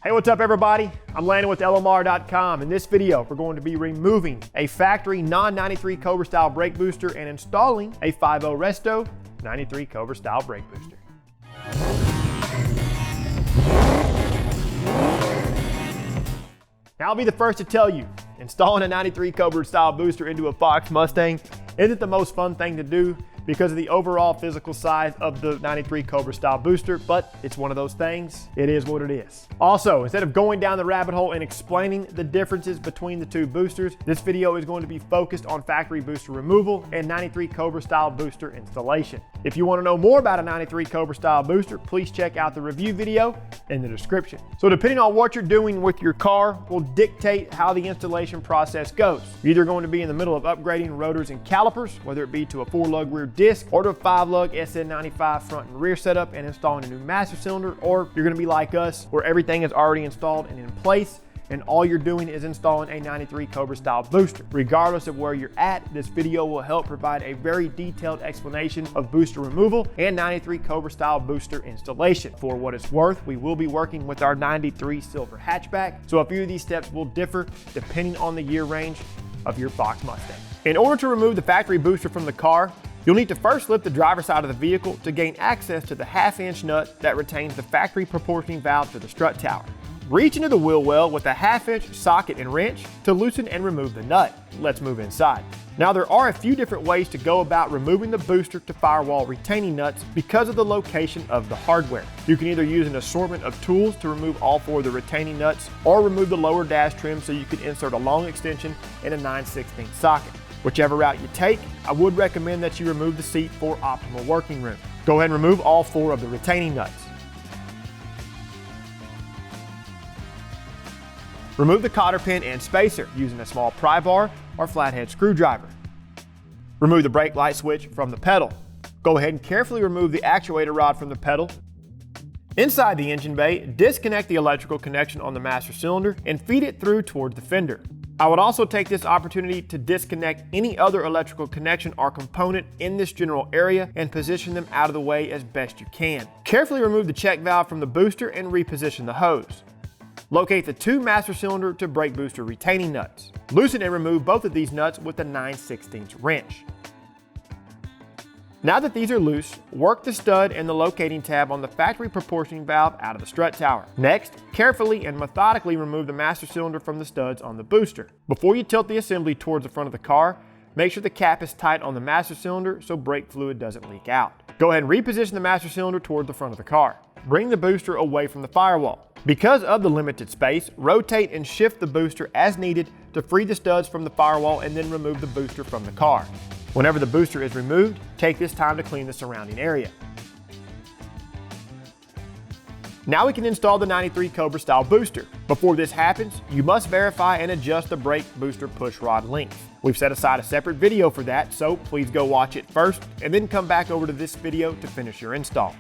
Hey, what's up everybody? I'm Landan with LMR.com. In this video, we're going to be removing a factory non-93 Cobra style brake booster and installing a 5.0 Resto 93 Cobra style brake booster. Now I'll be the first to tell you, installing a 93 Cobra style booster into a Fox Mustang isn't the most fun thing to do because of the overall physical size of the 93 Cobra style booster, but it's one of those things. It is what it is. Also, instead of going down the rabbit hole and explaining the differences between the two boosters, this video is going to be focused on factory booster removal and 93 Cobra style booster installation. If you want to know more about a 93 Cobra style booster, please check out the review video in the description. So depending on what you're doing with your car will dictate how the installation process goes. You're either going to be in the middle of upgrading rotors and calipers, whether it be to a 4-lug rear disc or to a 5-lug SN95 front and rear setup and installing a new master cylinder, or you're going to be like us where everything is already installed and in place and all you're doing is installing a 93 Cobra style booster. Regardless of where you're at, this video will help provide a very detailed explanation of booster removal and 93 Cobra style booster installation. For what it's worth, we will be working with our 93 silver hatchback, so a few of these steps will differ depending on the year range of your Fox Mustang. In order to remove the factory booster from the car, you'll need to first lift the driver's side of the vehicle to gain access to the 1/2-inch nut that retains the factory proportioning valve to the strut tower. Reach into the wheel well with a 1/2-inch socket and wrench to loosen and remove the nut. Let's move inside. Now there are a few different ways to go about removing the booster to firewall retaining nuts because of the location of the hardware. You can either use an assortment of tools to remove all 4 of the retaining nuts or remove the lower dash trim so you can insert a long extension in a 9/16 socket. Whichever route you take, I would recommend that you remove the seat for optimal working room. Go ahead and remove all 4 of the retaining nuts. Remove the cotter pin and spacer using a small pry bar or flathead screwdriver. Remove the brake light switch from the pedal. Go ahead and carefully remove the actuator rod from the pedal. Inside the engine bay, disconnect the electrical connection on the master cylinder and feed it through towards the fender. I would also take this opportunity to disconnect any other electrical connection or component in this general area and position them out of the way as best you can. Carefully remove the check valve from the booster and reposition the hose. Locate the 2 master cylinder to brake booster retaining nuts. Loosen and remove both of these nuts with a 9/16 wrench. Now that these are loose, work the stud and the locating tab on the factory proportioning valve out of the strut tower. Next, carefully and methodically remove the master cylinder from the studs on the booster. Before you tilt the assembly towards the front of the car, make sure the cap is tight on the master cylinder so brake fluid doesn't leak out. Go ahead and reposition the master cylinder toward the front of the car. Bring the booster away from the firewall. Because of the limited space, rotate and shift the booster as needed to free the studs from the firewall and then remove the booster from the car. Whenever the booster is removed, take this time to clean the surrounding area. Now we can install the 93 Cobra style booster. Before this happens, you must verify and adjust the brake booster push rod length. We've set aside a separate video for that, so please go watch it first and then come back over to this video to finish your install.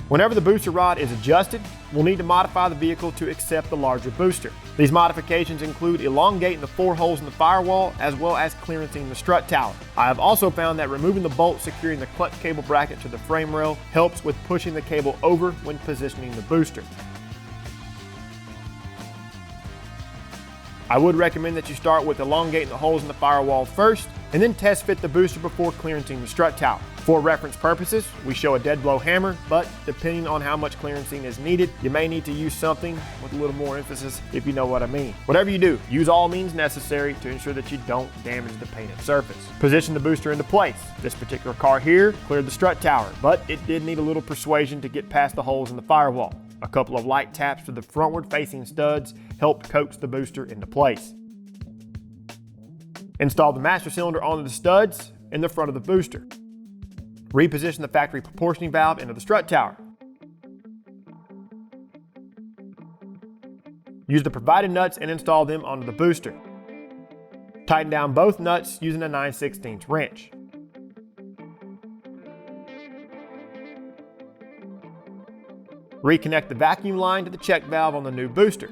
Whenever the booster rod is adjusted, we'll need to modify the vehicle to accept the larger booster. These modifications include elongating the 4 holes in the firewall as well as clearancing the strut tower. I have also found that removing the bolt securing the clutch cable bracket to the frame rail helps with pushing the cable over when positioning the booster. I would recommend that you start with elongating the holes in the firewall first and then test fit the booster before clearancing the strut tower. For reference purposes, we show a dead blow hammer, but depending on how much clearancing is needed, you may need to use something with a little more emphasis if you know what I mean. Whatever you do, use all means necessary to ensure that you don't damage the painted surface. Position the booster into place. This particular car here cleared the strut tower, but it did need a little persuasion to get past the holes in the firewall. A couple of light taps to the frontward facing studs helped coax the booster into place. Install the master cylinder onto the studs in the front of the booster. Reposition the factory proportioning valve into the strut tower. Use the provided nuts and install them onto the booster. Tighten down both nuts using a 9/16 wrench. Reconnect the vacuum line to the check valve on the new booster.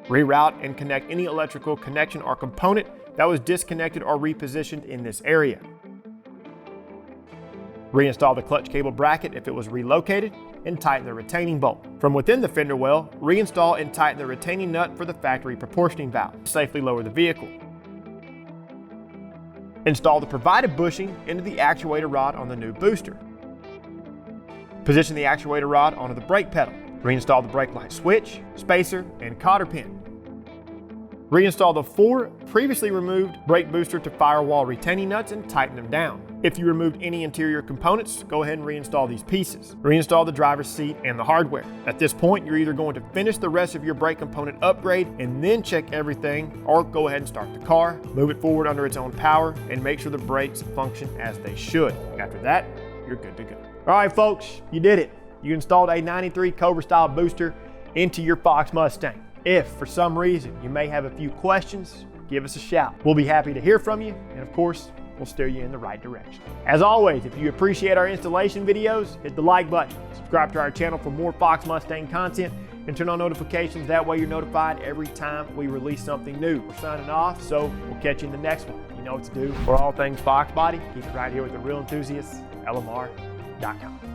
Reroute and connect any electrical connection or component that was disconnected or repositioned in this area. Reinstall the clutch cable bracket if it was relocated. and tighten the retaining bolt. From within the fender well, reinstall and tighten the retaining nut for the factory proportioning valve to safely lower the vehicle. Install the provided bushing into the actuator rod on the new booster. Position the actuator rod onto the brake pedal. Reinstall the brake light switch, spacer, and cotter pin. Reinstall the 4 previously removed brake booster to firewall retaining nuts and tighten them down. If you removed any interior components, go ahead and reinstall these pieces. Reinstall the driver's seat and the hardware. At this point, you're either going to finish the rest of your brake component upgrade and then check everything, or go ahead and start the car, move it forward under its own power, and make sure the brakes function as they should. After that, you're good to go. All right, folks, you did it. You installed a 93 Cobra style booster into your Fox Mustang. If for some reason you may have a few questions, give us a shout. We'll be happy to hear from you, and of course, we'll steer you in the right direction. As always, if you appreciate our installation videos, hit the like button, subscribe to our channel for more Fox Mustang content, and turn on notifications. That way you're notified every time we release something new. We're signing off, so we'll catch you in the next one. You know what to do. For all things Fox Body, keep it right here with the real enthusiasts, LMR.com.